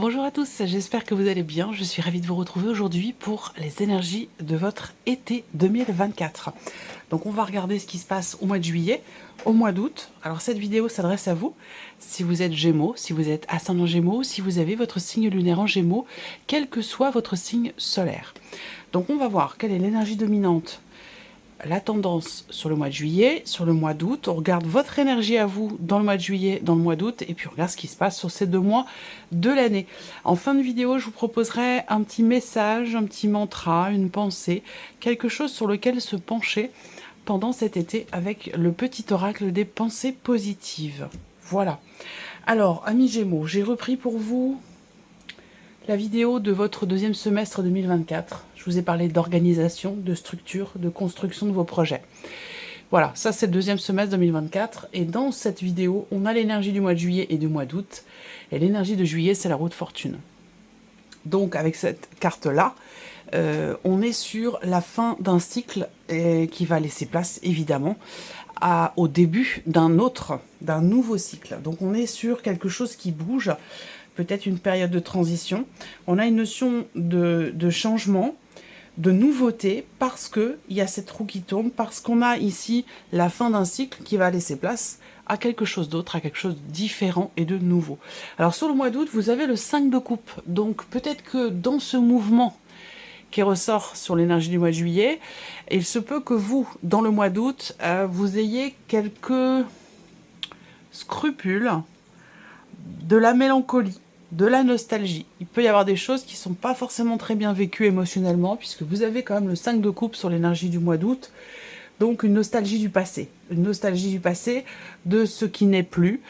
Bonjour à tous, j'espère que vous allez bien. Je suis ravie de vous retrouver aujourd'hui pour les énergies de votre été 2024. Donc on va regarder ce qui se passe au mois de juillet, au mois d'août. Alors cette vidéo s'adresse à vous, si vous êtes Gémeaux, si vous êtes ascendant Gémeaux, si vous avez votre signe lunaire en Gémeaux, quel que soit votre signe solaire. Donc on va voir quelle est l'énergie dominante, la tendance sur le mois de juillet, sur le mois d'août. On regarde votre énergie à vous dans le mois de juillet, dans le mois d'août, et puis on regarde ce qui se passe sur ces 2 mois de l'année. En fin de vidéo, je vous proposerai un petit message, un petit mantra, une pensée, quelque chose sur lequel se pencher pendant cet été avec le petit oracle des pensées positives. Voilà. Alors, amis Gémeaux, j'ai repris pour vous la vidéo de votre deuxième semestre 2024. Je vous ai parlé d'organisation, de structure, de construction de vos projets. Voilà, ça c'est le deuxième semestre 2024. Et dans cette vidéo, on a l'énergie du mois de juillet et du mois d'août. Et l'énergie de juillet, c'est la roue de fortune. Donc avec cette carte-là, on est sur la fin d'un cycle qui va laisser place évidemment au début d'un nouveau cycle. Donc on est sur quelque chose qui bouge, peut-être une période de transition. On a une notion de changement, de nouveauté, parce qu'il y a cette roue qui tourne, parce qu'on a ici la fin d'un cycle qui va laisser place à quelque chose d'autre, à quelque chose de différent et de nouveau. Alors sur le mois d'août, vous avez le 5 de coupe. Donc peut-être que dans ce mouvement qui ressort sur l'énergie du mois de juillet, il se peut que vous, dans le mois d'août, vous ayez quelques scrupules, de la mélancolie, de la nostalgie. Il peut y avoir des choses qui ne sont pas forcément très bien vécues émotionnellement, puisque vous avez quand même le 5 de coupe sur l'énergie du mois d'août. Donc une nostalgie du passé, de ce qui n'est plus,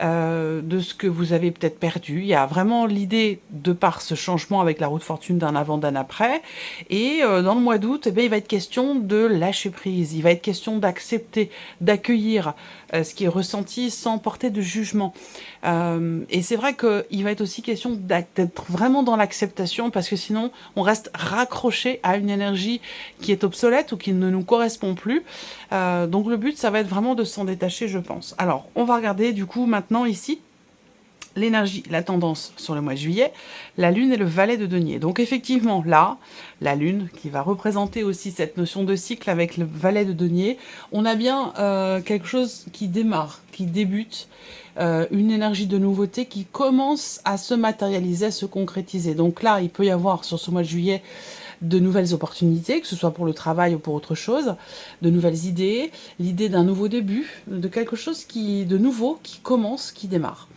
de ce que vous avez peut-être perdu. Il y a vraiment l'idée, de par ce changement avec la roue de fortune d'un avant, d'un après. Et dans le mois d'août, il va être question de lâcher prise, il va être question d'accepter, d'accueillir ce qui est ressenti sans porter de jugement. Et c'est vrai qu'il va être aussi question d'être vraiment dans l'acceptation, parce que sinon on reste raccroché à une énergie qui est obsolète ou qui ne nous correspond plus. Donc le but, ça va être vraiment de s'en détacher, je pense. Alors, on va regarder du coup maintenant ici l'énergie, la tendance sur le mois de juillet, la lune et le valet de denier. Donc effectivement, là, la lune, qui va représenter aussi cette notion de cycle avec le valet de denier, on a bien quelque chose qui démarre, qui débute, une énergie de nouveauté qui commence à se matérialiser, à se concrétiser. Donc là, il peut y avoir sur ce mois de juillet de nouvelles opportunités, que ce soit pour le travail ou pour autre chose, de nouvelles idées, l'idée d'un nouveau début, de quelque chose de nouveau qui commence, qui démarre.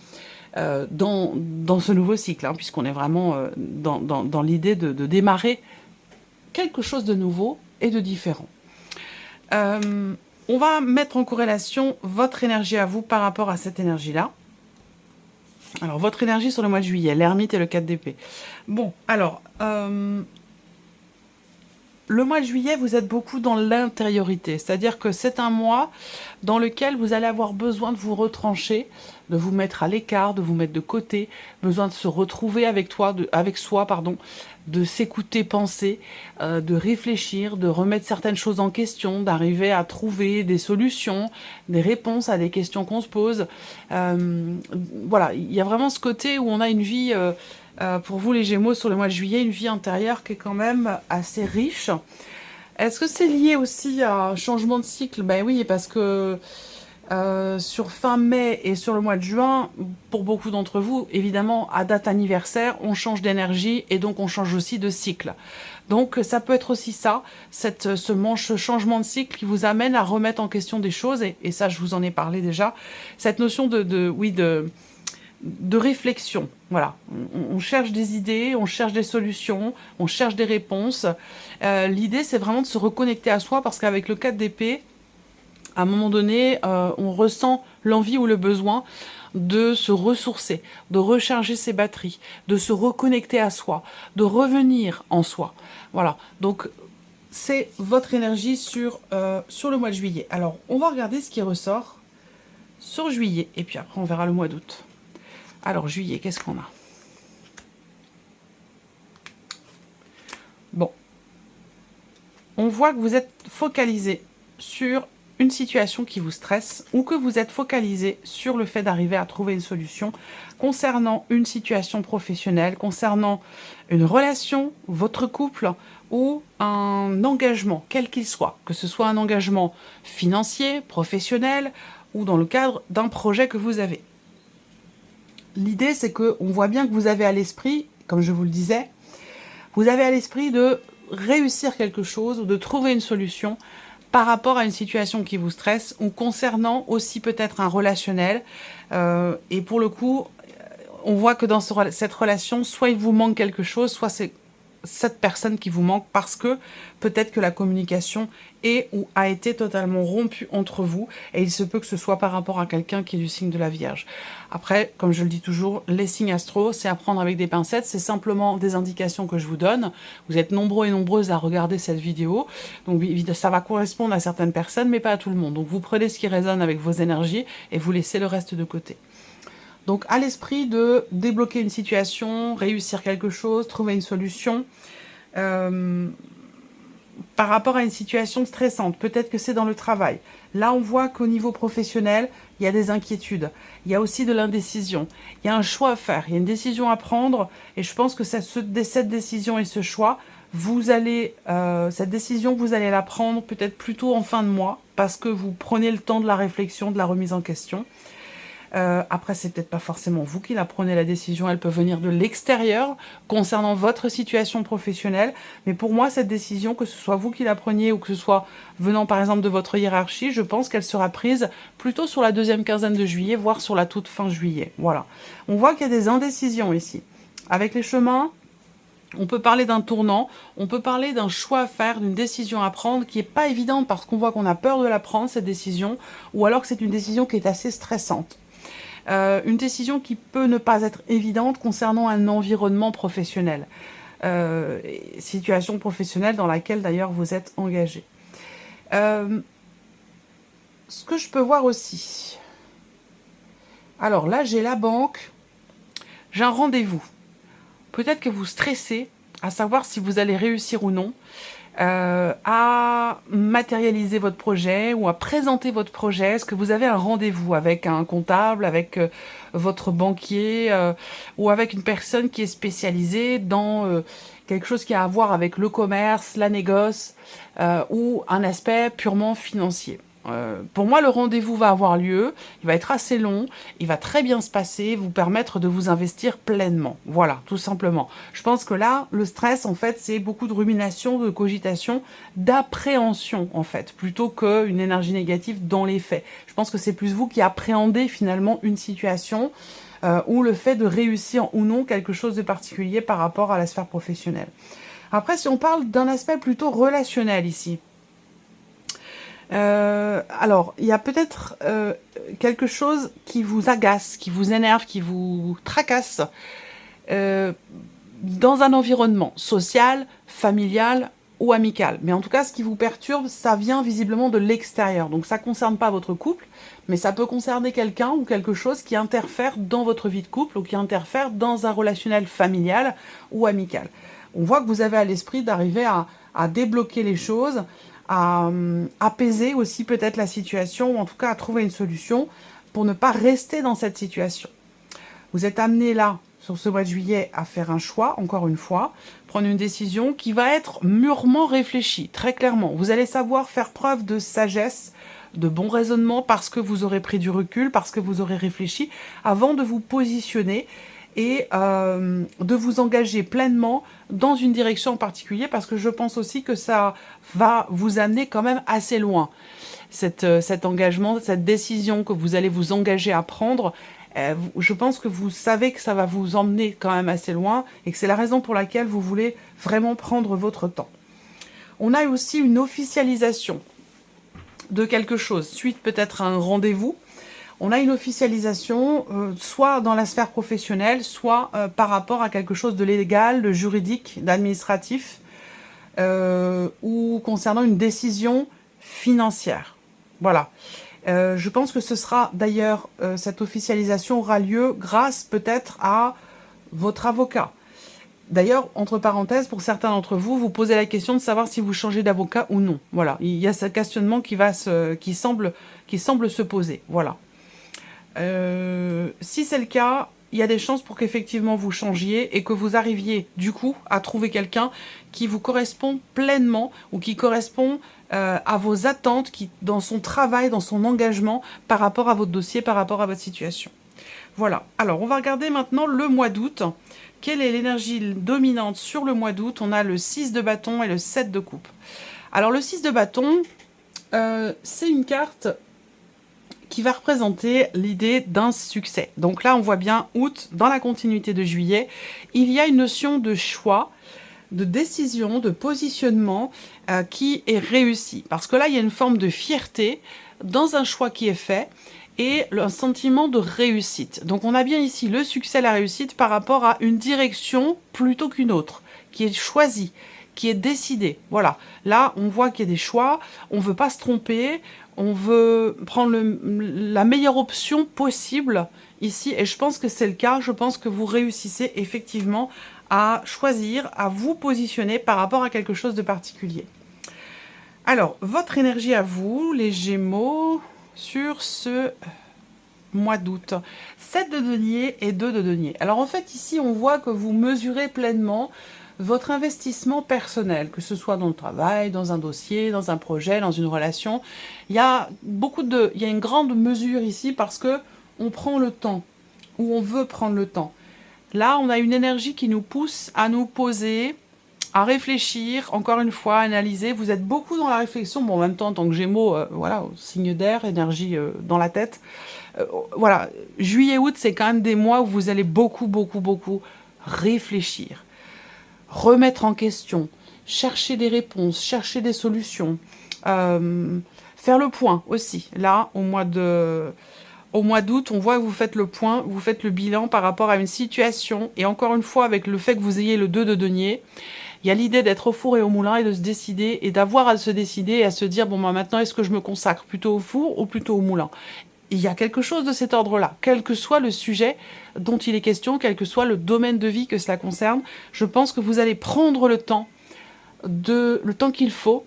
Dans ce nouveau cycle, hein, puisqu'on est vraiment dans l'idée de démarrer quelque chose de nouveau et de différent. On va mettre en corrélation votre énergie à vous par rapport à cette énergie-là. Alors, votre énergie sur le mois de juillet, l'ermite et le 4 d'épée. Bon, alors, le mois de juillet, vous êtes beaucoup dans l'intériorité, c'est-à-dire que c'est un mois dans lequel vous allez avoir besoin de vous retrancher, de vous mettre à l'écart, de vous mettre de côté, besoin de se retrouver avec soi, de s'écouter penser, de réfléchir, de remettre certaines choses en question, d'arriver à trouver des solutions, des réponses à des questions qu'on se pose. Voilà, il y a vraiment ce côté où on a une vie... pour vous les Gémeaux, sur le mois de juillet, une vie intérieure qui est quand même assez riche. Est-ce que c'est lié aussi à un changement de cycle? Ben oui, parce que sur fin mai et sur le mois de juin, pour beaucoup d'entre vous, évidemment, à date anniversaire, on change d'énergie et donc on change aussi de cycle. Donc ça peut être aussi ça, ce changement de cycle qui vous amène à remettre en question des choses, et ça je vous en ai parlé déjà, cette notion de réflexion. Voilà, on cherche des idées, on cherche des solutions, on cherche des réponses. L'idée, c'est vraiment de se reconnecter à soi, parce qu'avec le 4 d'épée, à un moment donné, on ressent l'envie ou le besoin de se ressourcer, de recharger ses batteries, de se reconnecter à soi, de revenir en soi. Voilà, donc c'est votre énergie sur le mois de juillet. Alors, on va regarder ce qui ressort sur juillet, et puis après on verra le mois d'août. Alors, juillet, qu'est-ce qu'on a? Bon. On voit que vous êtes focalisé sur une situation qui vous stresse ou que vous êtes focalisé sur le fait d'arriver à trouver une solution concernant une situation professionnelle, concernant une relation, votre couple ou un engagement, quel qu'il soit, que ce soit un engagement financier, professionnel ou dans le cadre d'un projet que vous avez. L'idée, c'est qu'on voit bien que vous avez à l'esprit, comme je vous le disais, vous avez à l'esprit de réussir quelque chose ou de trouver une solution par rapport à une situation qui vous stresse ou concernant aussi peut-être un relationnel. Et pour le coup, on voit que dans cette relation, soit il vous manque quelque chose, soit c'est cette personne qui vous manque parce que peut-être que la communication est ou a été totalement rompue entre vous et il se peut que ce soit par rapport à quelqu'un qui est du signe de la Vierge. Après, comme je le dis toujours, les signes astro, c'est à prendre avec des pincettes, c'est simplement des indications que je vous donne. Vous êtes nombreux et nombreuses à regarder cette vidéo, donc ça va correspondre à certaines personnes, mais pas à tout le monde. Donc vous prenez ce qui résonne avec vos énergies et vous laissez le reste de côté. Donc, à l'esprit de débloquer une situation, réussir quelque chose, trouver une solution par rapport à une situation stressante. Peut-être que c'est dans le travail. Là, on voit qu'au niveau professionnel, il y a des inquiétudes. Il y a aussi de l'indécision. Il y a un choix à faire. Il y a une décision à prendre. Et je pense que cette décision et ce choix, cette décision, vous allez la prendre peut-être plutôt en fin de mois parce que vous prenez le temps de la réflexion, de la remise en question. Après, c'est peut-être pas forcément vous qui la prenez la décision, elle peut venir de l'extérieur concernant votre situation professionnelle. Mais pour moi, cette décision, que ce soit vous qui la preniez ou que ce soit venant par exemple de votre hiérarchie, je pense qu'elle sera prise plutôt sur la deuxième quinzaine de juillet, voire sur la toute fin juillet. Voilà. On voit qu'il y a des indécisions ici. Avec les chemins, on peut parler d'un tournant, on peut parler d'un choix à faire, d'une décision à prendre qui n'est pas évidente parce qu'on voit qu'on a peur de la prendre, cette décision, ou alors que c'est une décision qui est assez stressante. Une décision qui peut ne pas être évidente concernant un environnement professionnel. Situation professionnelle dans laquelle d'ailleurs vous êtes engagé. Ce que je peux voir aussi. Alors là, j'ai la banque. J'ai un rendez-vous. Peut-être que vous stressez à savoir si vous allez réussir ou non à matérialiser votre projet ou à présenter votre projet. Est-ce que vous avez un rendez-vous avec un comptable, avec votre banquier ou avec une personne qui est spécialisée dans quelque chose qui a à voir avec le commerce, la négoce ou un aspect purement financier? Pour moi, le rendez-vous va avoir lieu, il va être assez long, il va très bien se passer, vous permettre de vous investir pleinement. Voilà, tout simplement. Je pense que là, le stress, en fait, c'est beaucoup de rumination, de cogitation, d'appréhension, en fait, plutôt qu'une énergie négative dans les faits. Je pense que c'est plus vous qui appréhendez finalement une situation ou le fait de réussir ou non quelque chose de particulier par rapport à la sphère professionnelle. Après, si on parle d'un aspect plutôt relationnel ici, alors, il y a peut-être quelque chose qui vous agace, qui vous énerve, qui vous tracasse dans un environnement social, familial ou amical. Mais en tout cas, ce qui vous perturbe, ça vient visiblement de l'extérieur. Donc ça ne concerne pas votre couple, mais ça peut concerner quelqu'un ou quelque chose qui interfère dans votre vie de couple ou qui interfère dans un relationnel familial ou amical. On voit que vous avez à l'esprit d'arriver à débloquer les choses, à apaiser aussi peut-être la situation, ou en tout cas à trouver une solution pour ne pas rester dans cette situation. Vous êtes amené là, sur ce mois de juillet, à faire un choix, encore une fois, prendre une décision qui va être mûrement réfléchie, très clairement. Vous allez savoir faire preuve de sagesse, de bon raisonnement, parce que vous aurez pris du recul, parce que vous aurez réfléchi, avant de vous positionner et de vous engager pleinement dans une direction en particulier, parce que je pense aussi que ça va vous amener quand même assez loin. Cet engagement, cette décision que vous allez vous engager à prendre, je pense que vous savez que ça va vous emmener quand même assez loin et que c'est la raison pour laquelle vous voulez vraiment prendre votre temps. On a aussi une officialisation de quelque chose, suite peut-être à un rendez-vous. On a une officialisation, soit dans la sphère professionnelle, soit par rapport à quelque chose de légal, de juridique, d'administratif, ou concernant une décision financière. Voilà. Je pense que ce sera d'ailleurs, cette officialisation aura lieu grâce peut-être à votre avocat. D'ailleurs, entre parenthèses, pour certains d'entre vous, vous posez la question de savoir si vous changez d'avocat ou non. Voilà, il y a ce questionnement qui semble se poser. Voilà. Si c'est le cas, il y a des chances pour qu'effectivement vous changiez et que vous arriviez du coup à trouver quelqu'un qui vous correspond pleinement ou qui correspond à vos attentes, dans son travail, dans son engagement par rapport à votre dossier, par rapport à votre situation. Voilà, alors on va regarder maintenant le mois d'août. Quelle est l'énergie dominante sur le mois d'août? On a le 6 de bâton et le 7 de coupe. Alors le 6 de bâton, c'est une carte qui va représenter l'idée d'un succès. Donc là, on voit bien août, dans la continuité de juillet, il y a une notion de choix, de décision, de positionnement qui est réussi. Parce que là, il y a une forme de fierté dans un choix qui est fait et un sentiment de réussite. Donc on a bien ici le succès, la réussite par rapport à une direction plutôt qu'une autre, qui est choisie, qui est décidée. Voilà, là on voit qu'il y a des choix, on ne veut pas se tromper, on veut prendre la meilleure option possible ici, et je pense que c'est le cas. Je pense que vous réussissez effectivement à choisir, à vous positionner par rapport à quelque chose de particulier. Alors, votre énergie à vous, les Gémeaux, sur ce mois d'août. 7 de denier et 2 de denier. Alors en fait, ici, on voit que vous mesurez pleinement votre investissement personnel, que ce soit dans le travail, dans un dossier, dans un projet, dans une relation. Il y a une grande mesure ici parce que on prend le temps, ou on veut prendre le temps. Là, on a une énergie qui nous pousse à nous poser, à réfléchir, encore une fois, à analyser. Vous êtes beaucoup dans la réflexion, bon, en même temps, en tant que Gémeaux, voilà, signe d'air, énergie dans la tête. Voilà, juillet-août, c'est quand même des mois où vous allez beaucoup réfléchir, remettre en question, chercher des réponses, chercher des solutions, faire le point aussi. Là, au mois d'août, on voit que vous faites le point, vous faites le bilan par rapport à une situation. Et encore une fois, avec le fait que vous ayez le 2 de denier, il y a l'idée d'être au four et au moulin et de se décider, et d'avoir à se décider et à se dire, bon, bah, maintenant, est-ce que je me consacre plutôt au four ou plutôt au moulin? Il y a quelque chose de cet ordre-là, quel que soit le sujet dont il est question, quel que soit le domaine de vie que cela concerne. Je pense que vous allez prendre le temps qu'il faut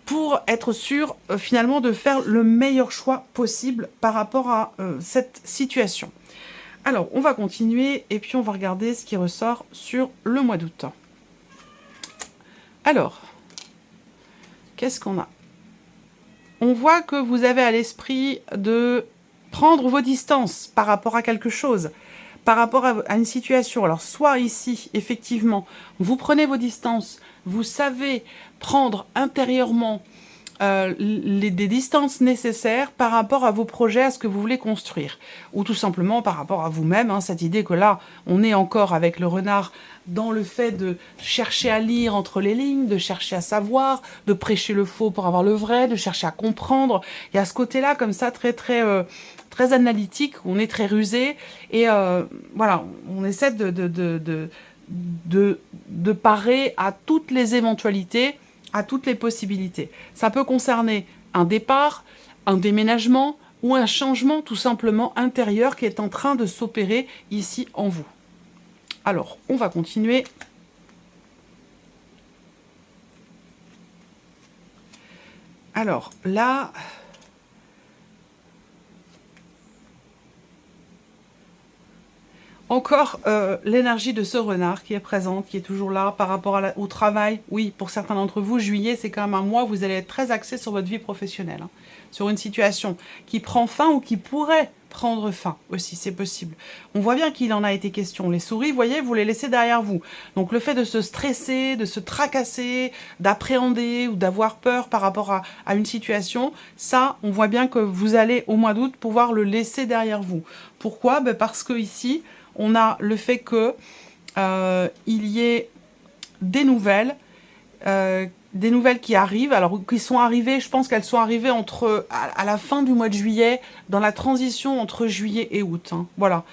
pour être sûr finalement de faire le meilleur choix possible par rapport à cette situation. Alors, on va continuer et puis on va regarder ce qui ressort sur le mois d'août. Alors, qu'est-ce qu'on a? On voit que vous avez à l'esprit de prendre vos distances par rapport à quelque chose, par rapport à une situation. Alors, soit ici, effectivement, vous prenez vos distances, vous savez prendre intérieurement des distances nécessaires par rapport à vos projets, à ce que vous voulez construire. Ou tout simplement par rapport à vous-même, hein, cette idée que là, on est encore avec le renard dans le fait de chercher à lire entre les lignes, de chercher à savoir, de prêcher le faux pour avoir le vrai, de chercher à comprendre. Il y a ce côté-là comme ça très analytique, on est très rusé et voilà, on essaie de parer à toutes les éventualités, à toutes les possibilités. Ça peut concerner un départ, un déménagement ou un changement tout simplement intérieur qui est en train de s'opérer ici en vous. Alors, on va continuer. Alors, là... Encore l'énergie de ce renard qui est présente, qui est toujours là par rapport au travail. Oui, pour certains d'entre vous, juillet, c'est quand même un mois où vous allez être très axé sur votre vie professionnelle, hein, sur une situation qui prend fin ou qui pourrait prendre fin aussi, c'est possible. On voit bien qu'il en a été question. Les souris, vous voyez, vous les laissez derrière vous. Donc le fait de se stresser, de se tracasser, d'appréhender ou d'avoir peur par rapport à une situation, ça, on voit bien que vous allez au mois d'août pouvoir le laisser derrière vous. Pourquoi? Ben parce que ici, on a le fait que il y ait des nouvelles qui arrivent, alors qui sont arrivées, je pense qu'elles sont arrivées à la fin du mois de juillet, dans la transition entre juillet et août. Hein, voilà.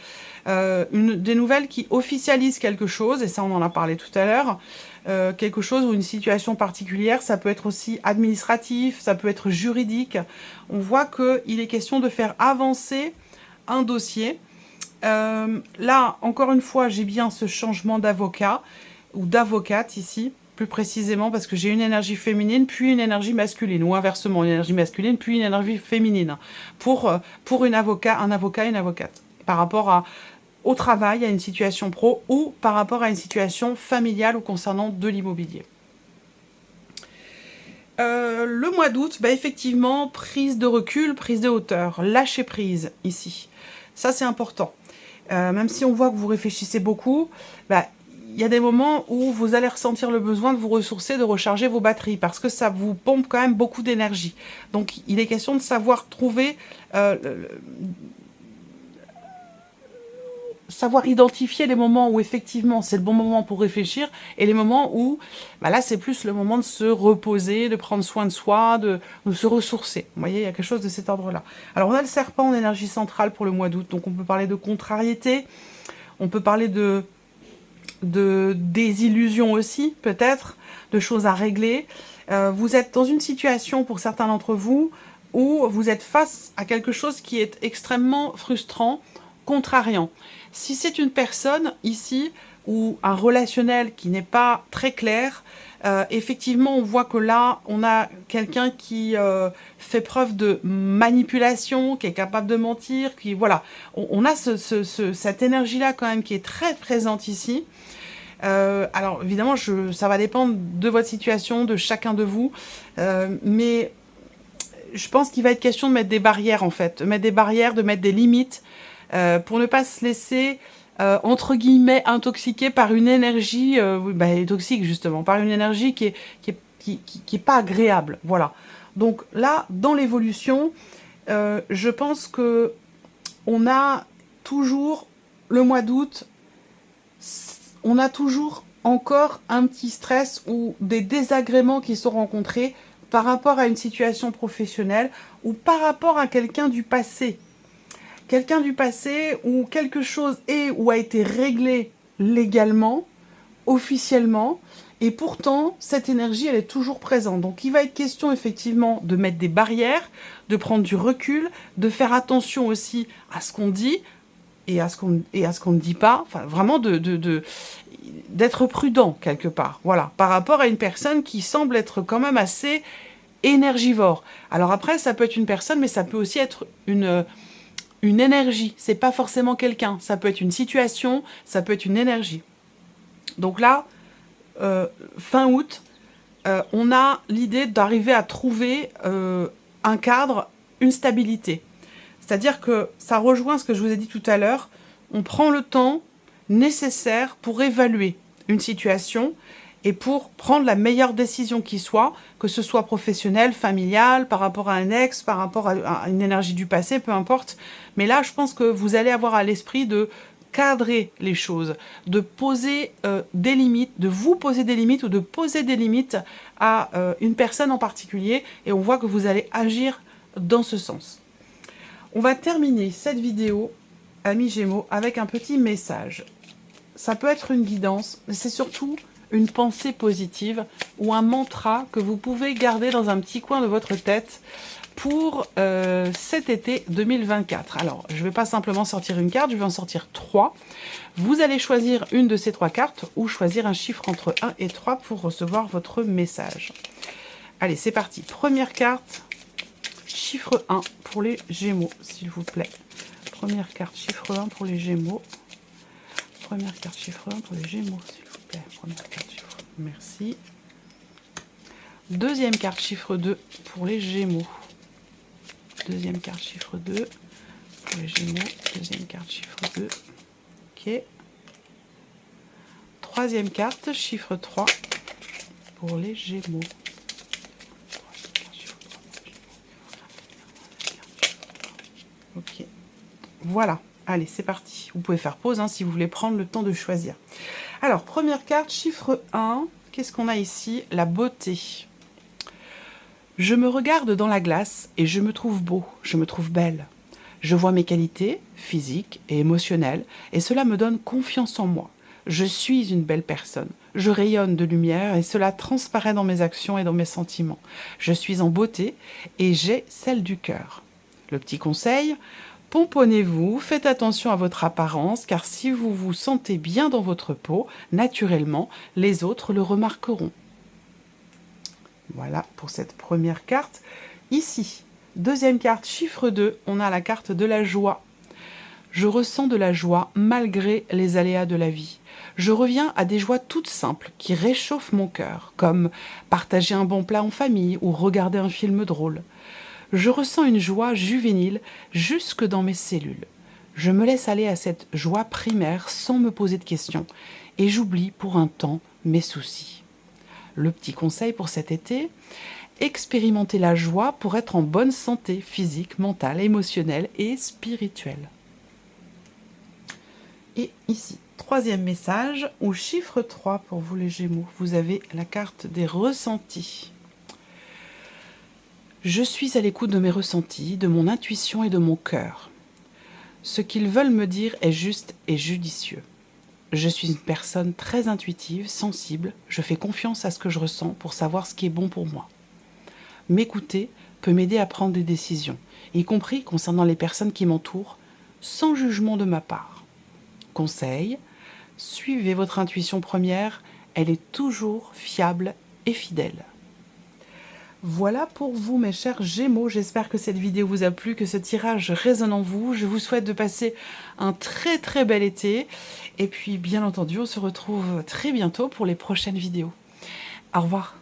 Des nouvelles qui officialisent quelque chose, et ça on en a parlé tout à l'heure, quelque chose ou une situation particulière, ça peut être aussi administratif, ça peut être juridique. On voit qu'il est question de faire avancer un dossier. Là, encore une fois, j'ai bien ce changement d'avocat. ou d'avocate ici, plus précisément parce que j'ai une énergie féminine puis une énergie masculine, ou inversement, une énergie masculine puis une énergie féminine, pour un avocat, une avocate, par rapport au travail, à une situation pro, ou par rapport à une situation familiale ou concernant de l'immobilier. Le mois d'août, bah, effectivement, prise de recul, prise de hauteur, lâcher prise ici. Ça, c'est important. Même si on voit que vous réfléchissez beaucoup, bah, il y a des moments où vous allez ressentir le besoin de vous ressourcer, de recharger vos batteries, parce que ça vous pompe quand même beaucoup d'énergie. Donc, il est question de savoir trouver... savoir identifier les moments où effectivement c'est le bon moment pour réfléchir et les moments où bah là c'est plus le moment de se reposer, de prendre soin de soi, de se ressourcer. Vous voyez, il y a quelque chose de cet ordre-là. Alors on a le serpent en énergie centrale pour le mois d'août, donc on peut parler de contrariété, on peut parler de désillusion aussi, peut-être, de choses à régler. Vous êtes dans une situation, pour certains d'entre vous, où vous êtes face à quelque chose qui est extrêmement frustrant, contrariant. Si c'est une personne ici ou un relationnel qui n'est pas très clair, effectivement on voit que là on a quelqu'un qui fait preuve de manipulation, qui est capable de mentir, qui voilà, on a cette énergie là quand même qui est très présente ici. Alors évidemment ça va dépendre de votre situation, de chacun de vous, mais je pense qu'il va être question de mettre des barrières en fait, de mettre des barrières, de mettre des limites, pour ne pas se laisser, entre guillemets, intoxiquer par une énergie, toxique justement, par une énergie qui est pas agréable, voilà. Donc là, dans l'évolution, je pense que on a toujours, le mois d'août, on a toujours encore un petit stress ou des désagréments qui sont rencontrés par rapport à une situation professionnelle ou par rapport à quelqu'un du passé. Quelqu'un du passé où quelque chose est ou a été réglé légalement, officiellement, et pourtant, cette énergie, elle est toujours présente. Donc, il va être question, effectivement, de mettre des barrières, de prendre du recul, de faire attention aussi à ce qu'on dit et à ce qu'on ne dit pas. Enfin, vraiment, d'être prudent, quelque part. Voilà, par rapport à une personne qui semble être quand même assez énergivore. Alors après, ça peut être une personne, mais ça peut aussi être une énergie. C'est pas forcément quelqu'un. Ça peut être une situation, ça peut être une énergie. Donc là, fin août, on a l'idée d'arriver à trouver un cadre, une stabilité. C'est-à-dire que ça rejoint ce que je vous ai dit tout à l'heure. On prend le temps nécessaire pour évaluer une situation et pour prendre la meilleure décision qui soit, que ce soit professionnelle, familiale, par rapport à un ex, par rapport à une énergie du passé, peu importe. Mais là, je pense que vous allez avoir à l'esprit de cadrer les choses, de poser des limites, de vous poser des limites ou de poser des limites à une personne en particulier, et on voit que vous allez agir dans ce sens. On va terminer cette vidéo, amis Gémeaux, avec un petit message. Ça peut être une guidance, mais c'est surtout une pensée positive ou un mantra que vous pouvez garder dans un petit coin de votre tête pour cet été 2024. Alors, je ne vais pas simplement sortir une carte, je vais en sortir 3. Vous allez choisir une de ces 3 cartes ou choisir un chiffre entre 1 et 3 pour recevoir votre message. Allez, c'est parti. Première carte, chiffre 1 pour les Gémeaux, s'il vous plaît. Première carte, chiffre 1 pour les Gémeaux. Première carte, chiffre 1 pour les Gémeaux, s'il vous plaît. Première carte, chiffre 1. Merci. Deuxième carte, chiffre 2 pour les Gémeaux. Deuxième carte, chiffre 2 pour les Gémeaux. Deuxième carte, chiffre 2. Ok. Troisième carte, chiffre 3 pour les Gémeaux. Ok. Voilà. Allez, c'est parti. Vous pouvez faire pause si vous voulez prendre le temps de choisir. Alors, première carte, chiffre 1. Qu'est-ce qu'on a ici? La beauté. Je me regarde dans la glace et je me trouve beau, je me trouve belle. Je vois mes qualités physiques et émotionnelles et cela me donne confiance en moi. Je suis une belle personne. Je rayonne de lumière et cela transparaît dans mes actions et dans mes sentiments. Je suis en beauté et j'ai celle du cœur. Le petit conseil, Pomponnez-vous, faites attention à votre apparence, car si vous vous sentez bien dans votre peau, naturellement, les autres le remarqueront. Voilà pour cette première carte. Ici, deuxième carte, chiffre 2, on a la carte de la joie. Je ressens de la joie malgré les aléas de la vie. Je reviens à des joies toutes simples qui réchauffent mon cœur, comme partager un bon plat en famille ou regarder un film drôle. Je ressens une joie juvénile jusque dans mes cellules. Je me laisse aller à cette joie primaire sans me poser de questions et j'oublie pour un temps mes soucis. Le petit conseil pour cet été, expérimentez la joie pour être en bonne santé physique, mentale, émotionnelle et spirituelle. Et ici, troisième message, ou chiffre 3 pour vous les Gémeaux, vous avez la carte des ressentis. Je suis à l'écoute de mes ressentis, de mon intuition et de mon cœur. Ce qu'ils veulent me dire est juste et judicieux. Je suis une personne très intuitive, sensible, je fais confiance à ce que je ressens pour savoir ce qui est bon pour moi. M'écouter peut m'aider à prendre des décisions, y compris concernant les personnes qui m'entourent, sans jugement de ma part. Conseil, suivez votre intuition première, elle est toujours fiable et fidèle. Voilà pour vous mes chers Gémeaux, j'espère que cette vidéo vous a plu, que ce tirage résonne en vous. Je vous souhaite de passer un très bel été. Et puis bien entendu, on se retrouve très bientôt pour les prochaines vidéos. Au revoir.